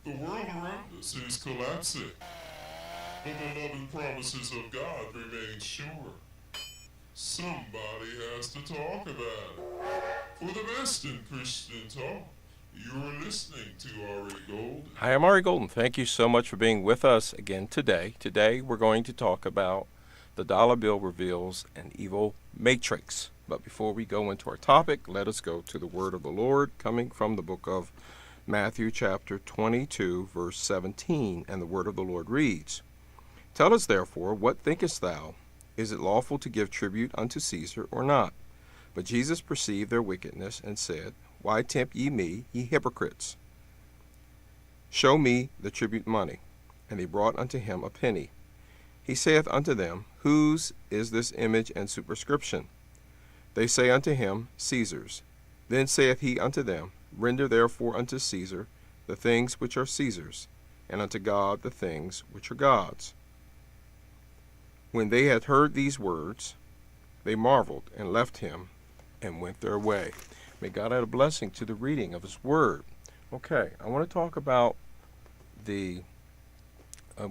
The world around us is collapsing, but the loving promises of God remain sure. Somebody has to talk about it. For the best in Christian talk, you're listening to Ari Golden. Hi, I'm Ari Golden. Thank you so much for being with us again today. Today we're going to talk about the dollar bill reveals an evil matrix. But before we go into our topic, let us go to the word of the Lord coming from the book of Matthew chapter 22, verse 17. And the word of the Lord reads, "Tell us therefore, what thinkest thou? Is it lawful to give tribute unto Caesar or not?" But Jesus perceived their wickedness and said, "Why tempt ye me, ye hypocrites? Show me the tribute money." And they brought unto him a penny. He saith unto them, "Whose is this image and superscription?" They say unto him, "Caesar's." Then saith he unto them, "Render therefore unto Caesar the things which are Caesar's, and unto God the things which are God's." When they had heard these words, they marveled and left him and went their way. May God add a blessing to the reading of his word. Okay, I want to talk about we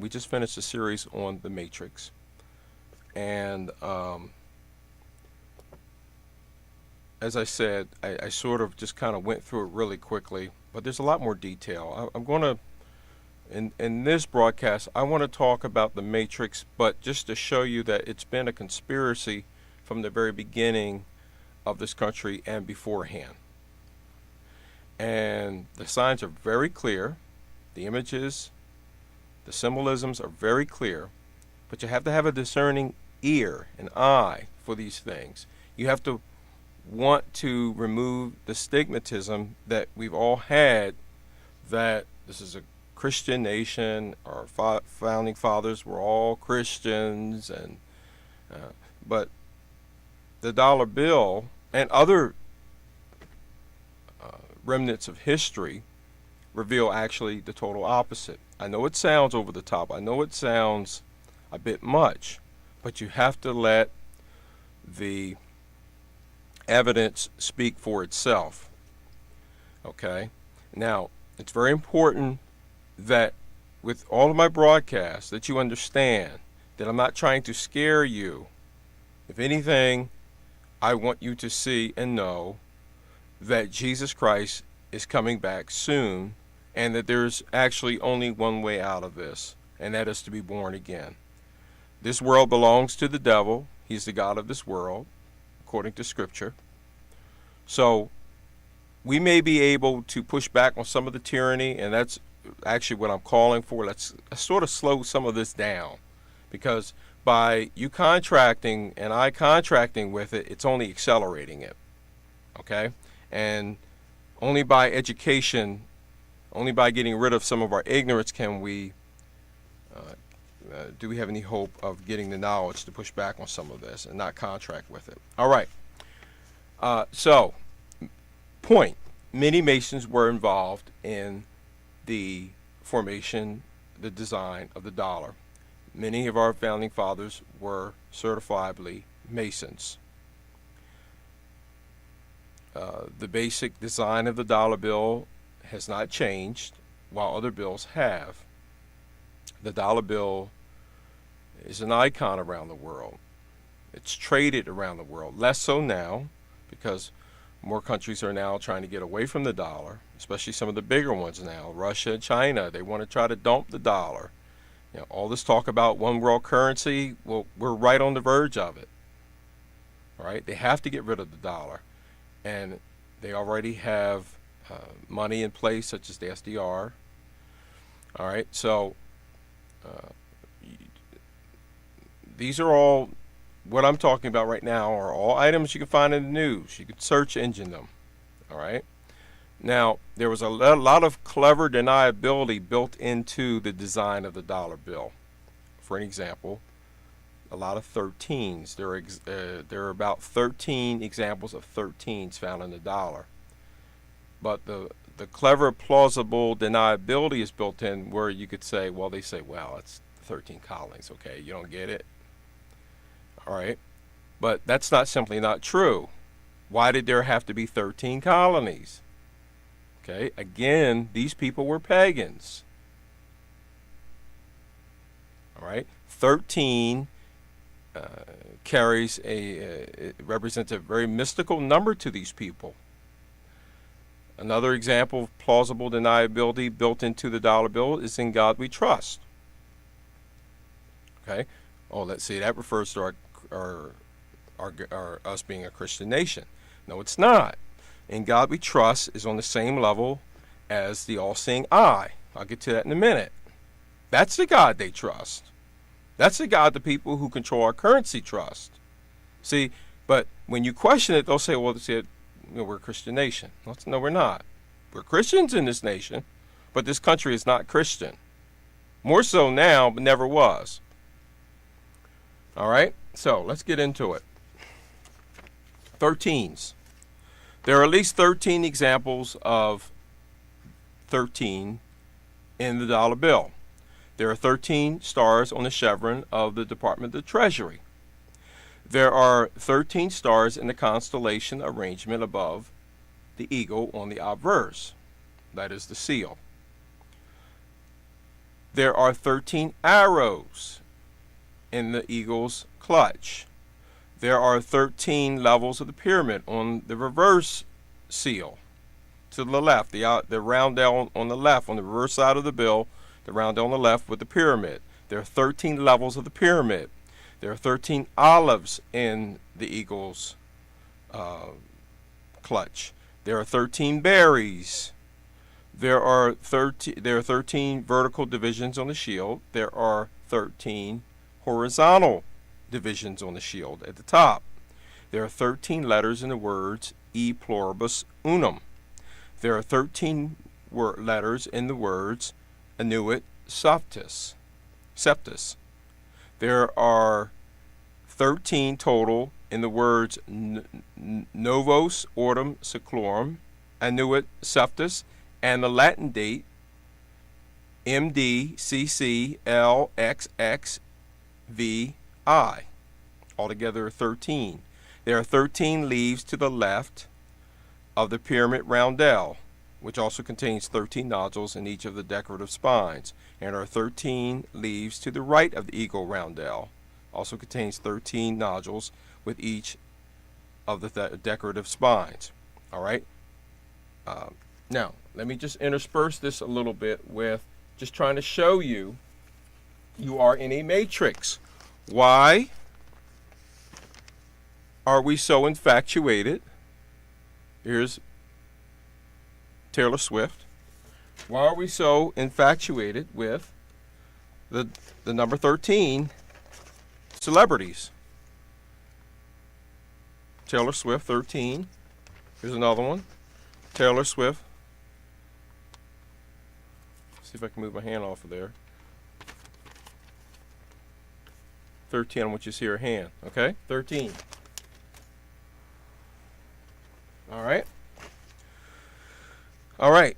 just finished a series on the matrix. And as I said, I sort of just kind of went through it really quickly, but there's a lot more detail. I'm going to, in this broadcast, I want to talk about the matrix, but just to show you that it's been a conspiracy from the very beginning of this country and beforehand. And the signs are very clear. The images, the symbolisms are very clear, but you have to have a discerning ear and eye for these things. You have to want to remove the stigmatism that we've all had, that this is a Christian nation, our founding fathers were all Christians, and but the dollar bill and other remnants of history reveal actually the total opposite. I know it sounds over the top. I know it sounds a bit much, but you have to let the evidence speak for itself. Okay? Now, it's very important that with all of my broadcasts that you understand that I'm not trying to scare you. If anything, I want you to see and know that Jesus Christ is coming back soon, and that there's actually only one way out of this, and that is to be born again. This world belongs to the devil. He's the god of this world, according to Scripture. So we may be able to push back on some of the tyranny, and that's actually what I'm calling for. Let's sort of slow some of this down, because by you contracting and I contracting with it, it's only accelerating it. Okay? And only by education, only by getting rid of some of our ignorance can we do we have any hope of getting the knowledge to push back on some of this and not contract with it. All right. So, point. Many Masons were involved in the formation, the design of the dollar. Many of our founding fathers were certifiably Masons. The basic design of the dollar bill has not changed, while other bills have. The dollar bill is an icon around the world. It's traded around the world. Less so now, because more countries are now trying to get away from the dollar, especially some of the bigger ones now. Russia and China, they want to try to dump the dollar. You know, all this talk about one world currency, well, we're right on the verge of it. All right? They have to get rid of the dollar. And they already have money in place, such as the SDR. All right? So these are all, what I'm talking about right now are all items you can find in the news. You could search engine them. All right? Now, there was a lot of clever deniability built into the design of the dollar bill. For an example, a lot of 13s. There are about 13 examples of 13s found in the dollar. But the clever, plausible deniability is built in where you could say, well, they say, well, it's 13 colonies. Okay, you don't get it. All right. But that's not simply not true. Why did there have to be 13 colonies? Okay, again, these people were pagans. All right, 13 carries it represents a very mystical number to these people. Another example of plausible deniability built into the dollar bill is "In God We Trust." Okay, oh, let's see, that refers to our us being a Christian nation. No, it's not. "In God We Trust" is on the same level as the all-seeing eye. I'll get to that in a minute. That's the God they trust. That's the God the people who control our currency trust. See, but when you question it, they'll say, well, we're a Christian nation. No, we're not. We're Christians in this nation, but this country is not Christian. More so now, but never was. All right, so let's get into it. 13s. There are at least 13 examples of 13 in the dollar bill. There are 13 stars on the chevron of the Department of the Treasury. There are 13 stars in the constellation arrangement above the eagle on the obverse. That is the seal. There are 13 arrows in the eagle's clutch. There are 13 levels of the pyramid on the reverse seal to the left, the roundel on the left, on the reverse side of the bill, the roundel on the left with the pyramid. There are 13 levels of the pyramid. There are 13 olives in the eagle's clutch. There are 13 berries. There are 13 vertical divisions on the shield. There are 13 horizontal divisions on the shield at the top. There are 13 letters in the words "E pluribus unum." There are 13 letters in the words "Annuit septus." There are 13 total in the words "Novos Ordo Seclorum," "Annuit septus," and the Latin date MDCCLXXVI. Altogether 13. There are 13 leaves to the left of the pyramid roundel, which also contains 13 nodules in each of the decorative spines, and are 13 leaves to the right of the eagle roundel, also contains 13 nodules with each of the decorative spines. All right. Now, let me just intersperse this a little bit with just trying to show you are in a matrix. Why are we so infatuated? Here's Taylor Swift. Why are we so infatuated with the number 13 celebrities? Taylor Swift, 13. Here's another one. Taylor Swift. See if I can move my hand off of there. 13, I want you to see her hand. Okay? 13. All right. All right.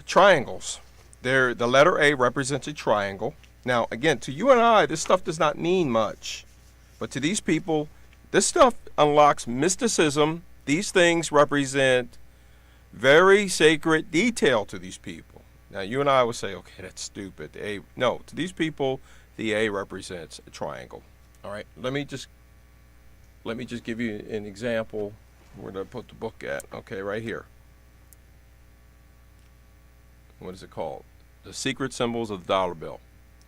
Triangles. The letter A represents a triangle. Now, again, to you and I, this stuff does not mean much. But to these people, this stuff unlocks mysticism. These things represent very sacred detail to these people. Now, you and I would say, okay, that's stupid. No, to these people, the A represents a triangle. All right, let me just give you an example. Where did I put the book at? Okay, right here. What is it called? The Secret Symbols of the Dollar Bill.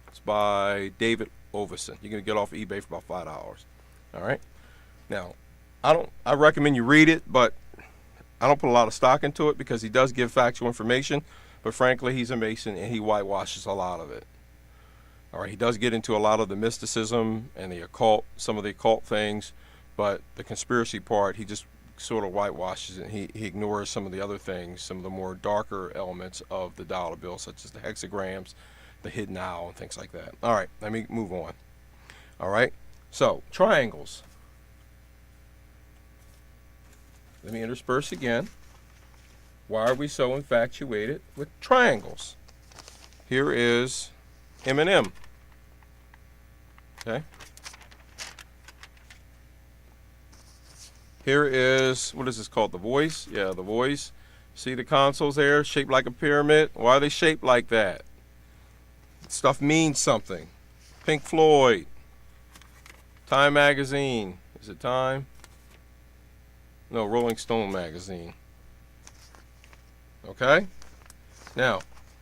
It's by David Overson. You're gonna get off eBay for about $5. All right. Now, I recommend you read it, but I don't put a lot of stock into it because he does give factual information. But frankly, he's a Mason and he whitewashes a lot of it. All right, he does get into a lot of the mysticism and the occult, some of the occult things, but the conspiracy part, he just sort of whitewashes it. He ignores some of the other things, some of the more darker elements of the dollar bill, such as the hexagrams, the hidden owl, and things like that. All right, let me move on. All right, so triangles. Let me intersperse again. Why are we so infatuated with triangles? Here is M&M. Okay. Here is, what is this called? The Voice? Yeah, The Voice. See the consoles there, shaped like a pyramid? Why are they shaped like that? Stuff means something. Pink Floyd. Time magazine. Is it Time? No, Rolling Stone magazine. Okay? Now,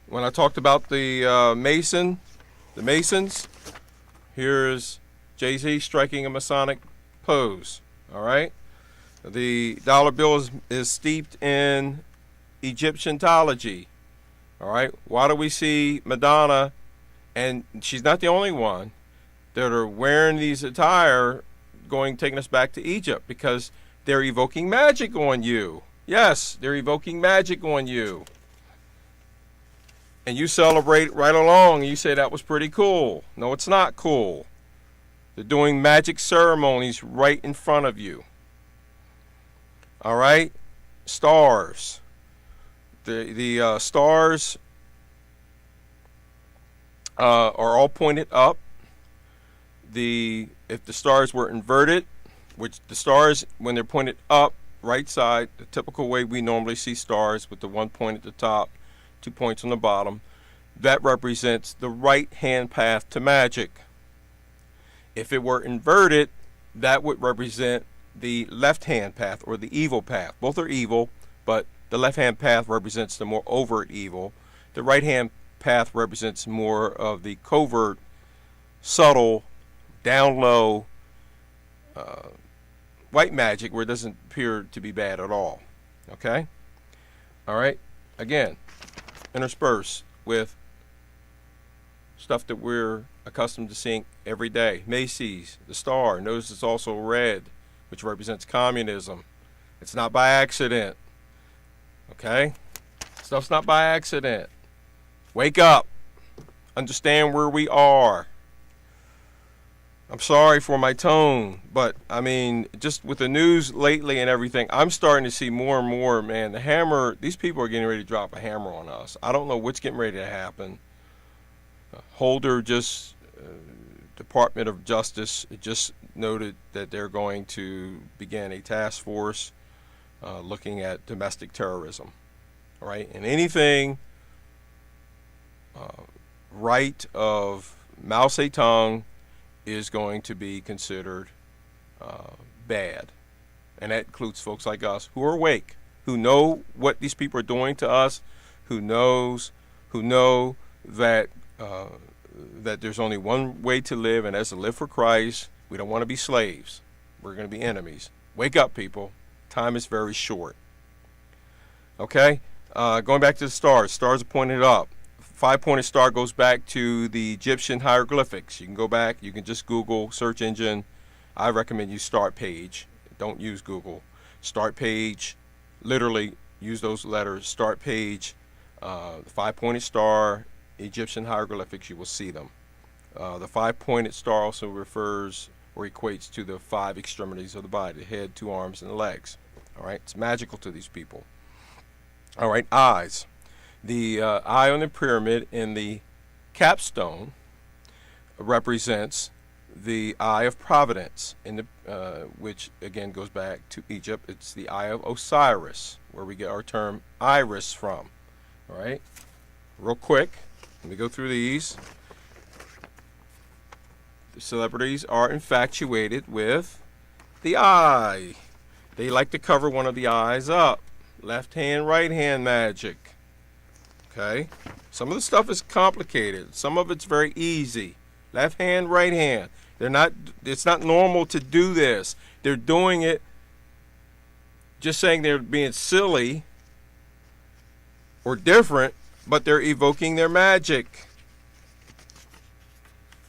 when I talked about the Masons, here's Jay-Z striking a Masonic pose. All right? The dollar bill is steeped in Egyptianology. All right? Why do we see Madonna, and she's not the only one, that are wearing these attire taking us back to Egypt? Because they're evoking magic on you. Yes, they're evoking magic on you. And you celebrate right along and you say that was pretty cool. No, it's not cool. They're doing magic ceremonies right in front of you. All right? Stars. The stars are all pointed up. If the stars were inverted, which the stars, when they're pointed up, right side, the typical way we normally see stars with the one point at the top, 2 points on the bottom, that represents the right hand path to magic. If it were inverted, that would represent the left hand path or the evil path. Both are evil, but the left hand path represents the more overt evil. The right hand path represents more of the covert, subtle, down low, white magic where it doesn't appear to be bad at all. Okay? All right? Again, interspersed with stuff that we're accustomed to seeing every day. Macy's, the star. Notice it's also red, which represents communism. It's not by accident. Okay? Stuff's not by accident. Wake up. Understand where we are. I'm sorry for my tone, but I mean, just with the news lately and everything, I'm starting to see more and more, man, the hammer, these people are getting ready to drop a hammer on us. I don't know what's getting ready to happen. Holder Department of Justice just noted that they're going to begin a task force looking at domestic terrorism. All right, and anything right of Mao Zedong is going to be considered bad. And that includes folks like us who are awake, who know what these people are doing to us, who know that that there's only one way to live, and that's to live for Christ. We don't want to be slaves. We're going to be enemies. Wake up, people. Time is very short. Okay? Going back to the stars. Stars are pointed up. 5-pointed star goes back to the Egyptian hieroglyphics. You can go back. You can just Google, search engine. I recommend you Start Page. Don't use Google. Start Page. Literally use those letters. Start Page. The 5-pointed star, Egyptian hieroglyphics, you will see them. The 5-pointed star also refers or equates to the 5 extremities of the body, the head, 2 arms, and the legs. All right? It's magical to these people. All right, eyes. The eye on the pyramid in the capstone represents the eye of providence, which again goes back to Egypt. It's the eye of Osiris, where we get our term iris from. All right, real quick, let me go through these. The celebrities are infatuated with the eye. They like to cover one of the eyes up. Left hand, right hand magic. Okay, some of the stuff is complicated. Some of it's very easy. Left hand, right hand. It's not normal to do this. They're doing it just saying they're being silly or different, but they're evoking their magic.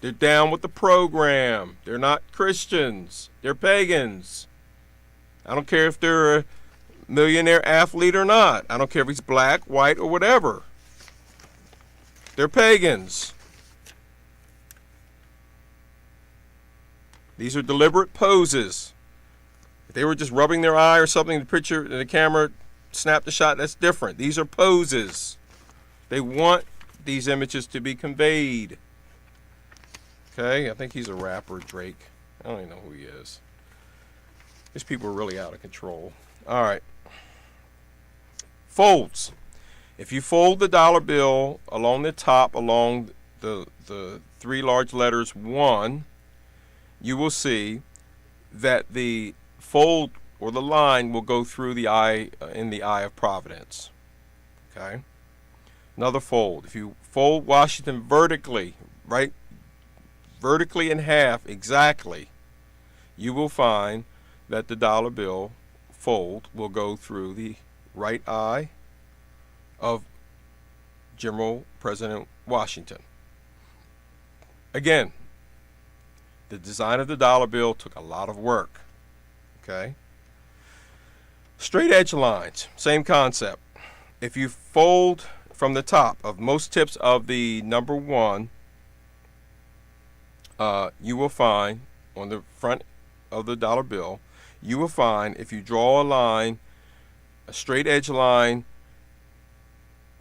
They're down with the program. They're not Christians. They're pagans. I don't care if they're a millionaire athlete or not. I don't care if he's black, white, or whatever. They're pagans. These are deliberate poses. If they were just rubbing their eye or something, the picture, the camera snapped the shot, that's different. These are poses. They want these images to be conveyed. Okay, I think he's a rapper, Drake. I don't even know who he is. These people are really out of control. All right. Folds. If you fold the dollar bill along the top, along the three large letters 1, you will see that the fold or the line will go through the eye, in the eye of providence. Okay. Another fold. If you fold Washington vertically, right, vertically in half exactly, you will find that the dollar bill fold will go through the right eye of General President Washington. Again, the design of the dollar bill took a lot of work. Okay. Straight edge lines, same concept. If you fold from the top of most tips of the number 1, you will find on the front of the dollar bill, you will find if you draw a line, a straight edge line,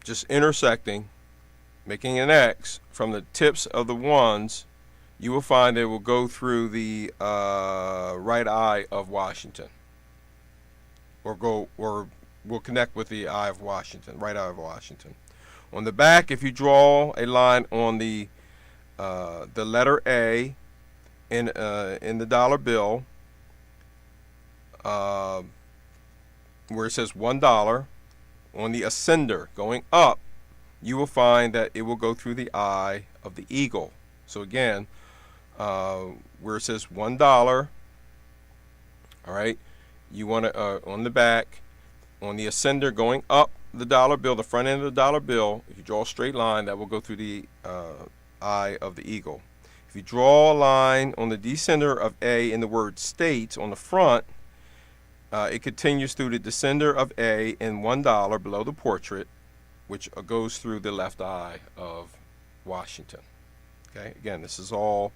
just intersecting, making an X from the tips of the 1s, you will find it will go through the right eye of Washington, or will connect with the eye of Washington, right eye of Washington. On the back, if you draw a line on the letter A in the dollar bill, where it says $1, on the ascender going up, you will find that it will go through the eye of the eagle. So again, where it says $1, all right, you want to on the back, on the ascender going up the dollar bill, the front end of the dollar bill, if you draw a straight line, that will go through the eye of the eagle. If you draw a line on the descender of A in the word states on the front, it continues through the descender of A in $1 below the portrait, which goes through the left eye of Washington. Okay, again, this is all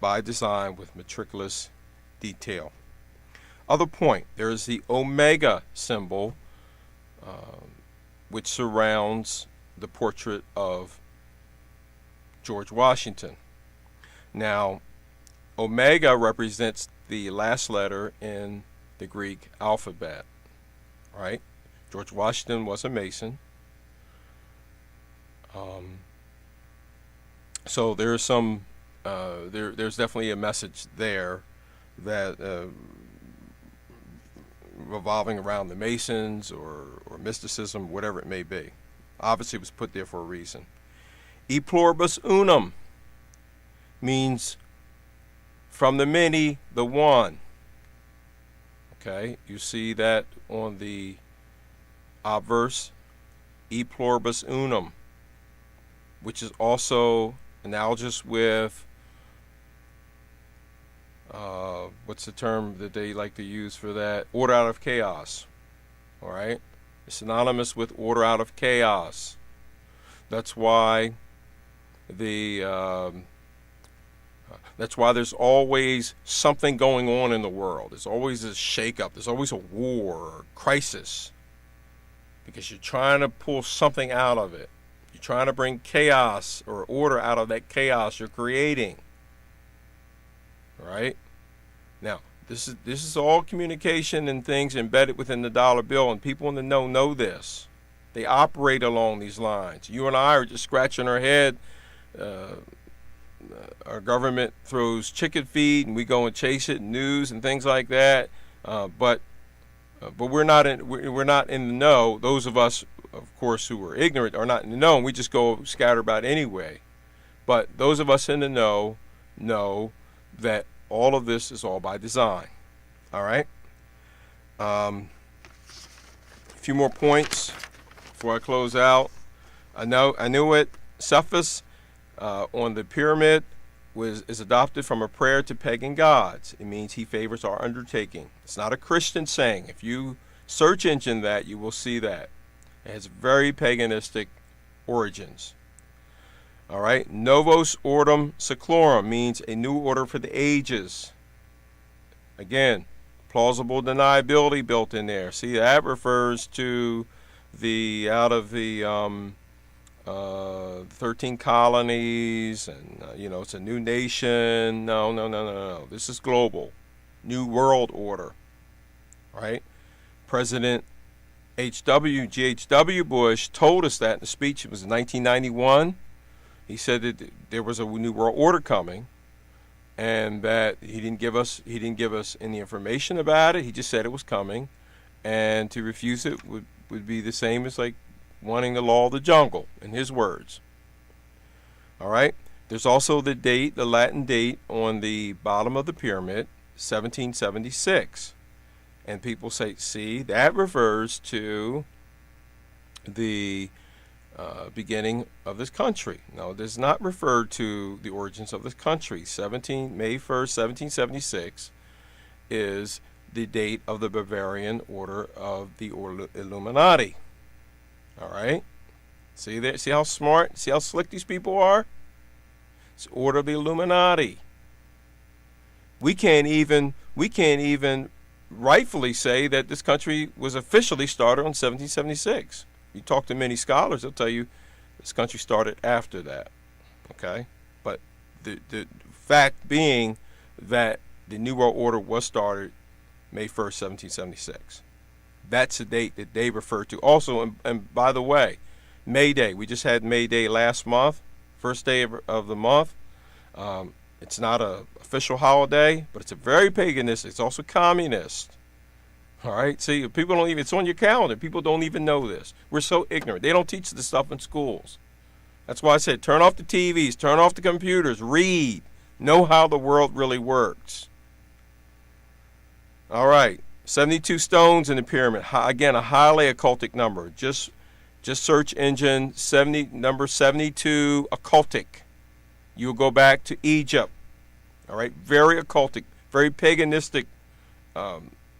by design with meticulous detail. Other point, there is the omega symbol, which surrounds the portrait of George Washington. Now, omega represents the last letter in the Greek alphabet, right? George Washington was a Mason. So there's some, there's definitely a message there that revolving around the Masons or mysticism, whatever it may be. Obviously, it was put there for a reason. E pluribus unum means from the many, the one. Okay, you see that on the obverse, e pluribus unum, which is also analogous with what's the term that they like to use for that? Order out of chaos. All right, it's synonymous with order out of chaos. That's why that's why there's always something going on in the world. There's always a shakeup. There's always a war or crisis, because you're trying to pull something out of it. You're trying to bring chaos or order out of that chaos you're creating. All right? Now, this is all communication and things embedded within the dollar bill, and people in the know this. They operate along these lines. You and I are just scratching our head. Our government throws chicken feed, and we go and chase it, news and things like that. But we're not in the know. Those of us, of course, who are ignorant are not in the know, and we just go scatter about anyway. But those of us in the know that all of this is all by design. All right. A few more points before I close out. I knew it. Cephas on the pyramid is adopted from a prayer to pagan gods. It means he favors our undertaking. It's not a Christian saying. If you search engine that, you will see that. It has very paganistic origins. All right. Novus Ordem Seclorum means a new order for the ages. Again, plausible deniability built in there. See, that refers to the out of the 13 colonies, and it's a new nation. No. This is global, new world order. Right? President G.H.W. Bush told us that in the speech. It was in 1991. He said that there was a new world order coming, and that he didn't give us any information about it. He just said it was coming, and to refuse it would be the same as like wanting the law of the jungle, in his words. All right. There's also the date, the Latin date on the bottom of the pyramid, 1776. And people say, see, that refers to the beginning of this country. No, it does not refer to the origins of this country. May 1st, 1776 is the date of the Bavarian Order of the Illuminati. All right? See there? See how smart, see how slick these people are? It's Order of the Illuminati. We can't even rightfully say that this country was officially started on 1776. You talk to many scholars, they'll tell you this country started after that. Okay? But the fact being that the New World Order was started May 1st, 1776. That's the date that they refer to. Also, and by the way, May Day. We just had May Day last month, first day of the month. It's not an official holiday, but it's a very paganist. It's also communist. All right? See, people don't even, it's on your calendar. People don't even know this. We're so ignorant. They don't teach this stuff in schools. That's why I said turn off the TVs, turn off the computers, read. Know how the world really works. All right. 72 stones in the pyramid. Again, a highly occultic number. Just search engine number 72 occultic. You'll go back to Egypt. All right, very occultic, very paganistic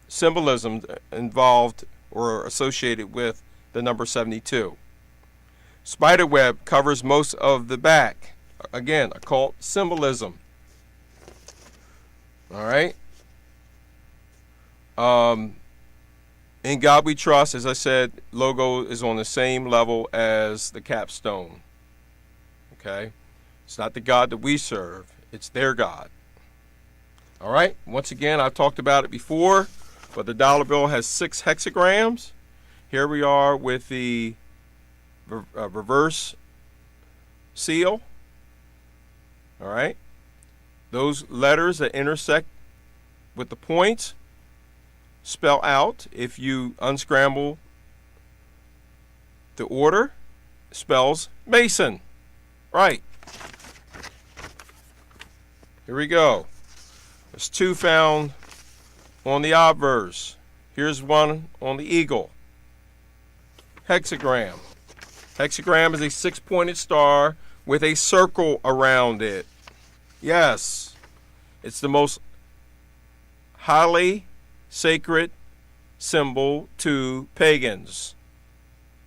symbolism involved or associated with the number 72. Spiderweb covers most of the back. Again, occult symbolism. All right. In God We Trust, as I said, logo is on the same level as the capstone. Okay? It's not the God that we serve. It's their God. All right? Once again, I've talked about it before, but the dollar bill has 6 hexagrams. Here we are with the reverse seal. All right? Those letters that intersect with the points spell out, if you unscramble the order, spells Mason. Right. Here we go. There's 2 found on the obverse. Here's one on the eagle. Hexagram. Hexagram is a 6-pointed star with a circle around it. Yes. It's the most highly sacred symbol to pagans.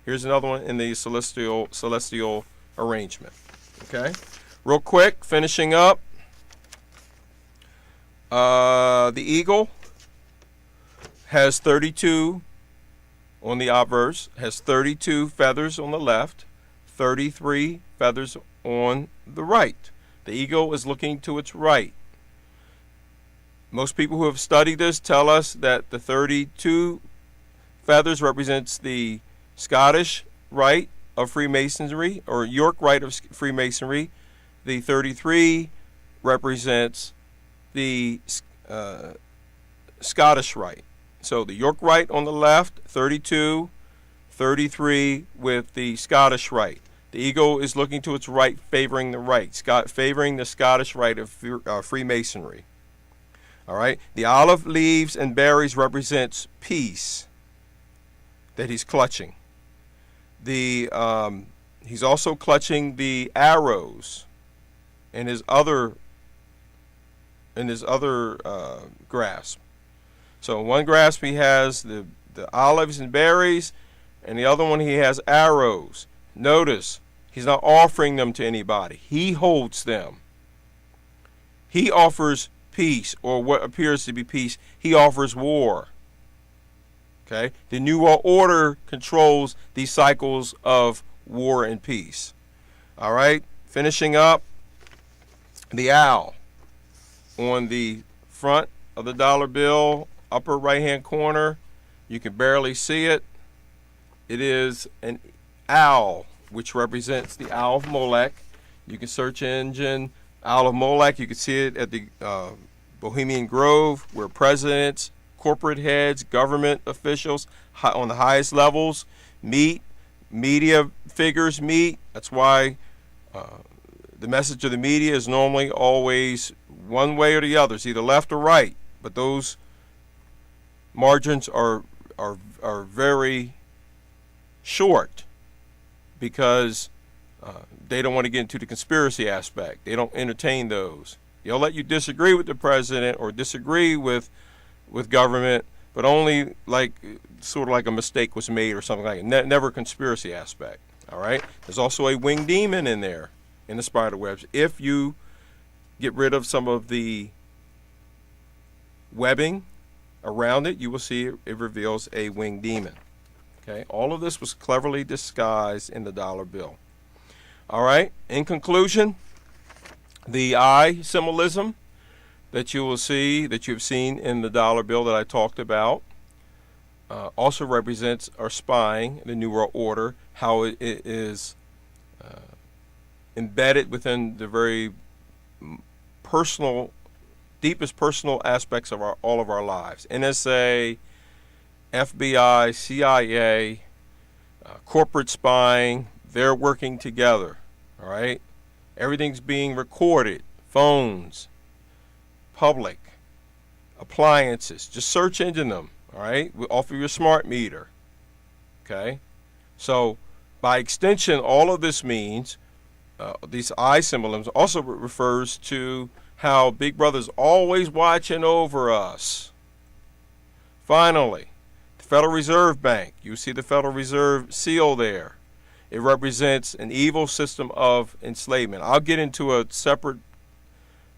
Here's another one in the celestial arrangement. Okay? Real quick, finishing up. The eagle has 32 on the obverse, has 32 feathers on the left, 33 feathers on the right. The eagle is looking to its right. Most people who have studied this tell us that the 32 feathers represents the Scottish rite of Freemasonry, or York rite of Freemasonry. The 33 represents the Scottish rite. So the York rite on the left, 32, 33 with the Scottish rite. The eagle is looking to its right, favoring the right, favoring the Scottish rite of Freemasonry. All right. The olive leaves and berries represents peace that he's clutching. He's also clutching the arrows in his other grasp. So in one grasp he has the olives and berries, and the other one he has arrows. Notice he's not offering them to anybody. He holds them. He offers peace, or what appears to be peace. He offers war. Okay? The New World Order controls these cycles of war and peace. All right? Finishing up, the owl on the front of the dollar bill, upper right-hand corner. You can barely see it. it is an owl, which represents the Owl of Molech. You can search engine Owl of Molech. You can see it at the Bohemian Grove, where presidents, corporate heads, government officials on the highest levels meet, media figures meet. That's why the message of the media is normally always one way or the other. It's either left or right. But those margins are very short because they don't want to get into the conspiracy aspect. They don't entertain those. They'll let you disagree with the president or disagree with government, but only like sort of like a mistake was made or something like that. Never a conspiracy aspect. All right. There's also a winged demon in there in the spider webs. If you get rid of some of the webbing around it, you will see it reveals a winged demon. Okay. All of this was cleverly disguised in the dollar bill. All right. In conclusion, the eye symbolism that you will see, that you've seen in the dollar bill that I talked about, also represents our spying, the New World Order, how it is embedded within the very personal, deepest personal aspects of all of our lives. NSA, FBI, CIA, corporate spying, they're working together. All right? Everything's being recorded. Phones, public, appliances. Just search engine them. All right? Off of your smart meter. Okay? So, by extension, all of this means, these eye symbolism also refers to how Big Brother's always watching over us. Finally, the Federal Reserve Bank. You see the Federal Reserve seal there. It represents an evil system of enslavement. I'll get into a separate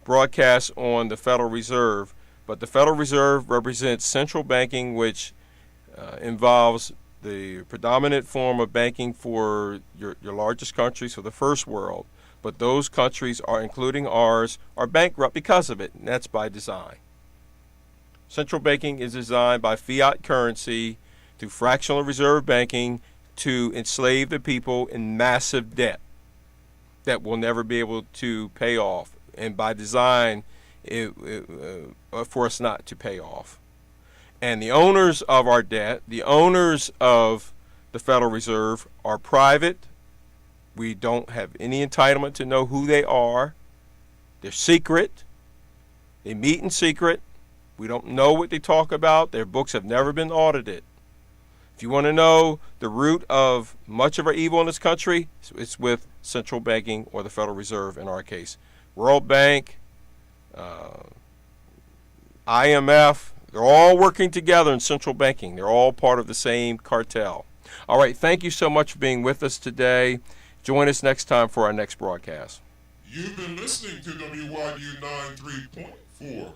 broadcast on the Federal Reserve, but the Federal Reserve represents central banking, which involves the predominant form of banking for your largest countries, for the first world. But those countries, including ours, are bankrupt because of it, and that's by design. Central banking is designed by fiat currency through fractional reserve banking to enslave the people in massive debt that will never be able to pay off, and by design for us not to pay off. And the owners of our debt, the owners of the Federal Reserve, are private. We don't have any entitlement to know who they are. They're secret. They meet in secret. We don't know what they talk about. Their books have never been audited. If you want to know the root of much of our evil in this country, it's with central banking, or the Federal Reserve in our case. World Bank, IMF, they're all working together in central banking. They're all part of the same cartel. All right, thank you so much for being with us today. Join us next time for our next broadcast. You've been listening to WYDU93.4,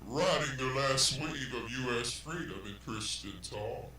riding the last wave of U.S. freedom and Christian talk.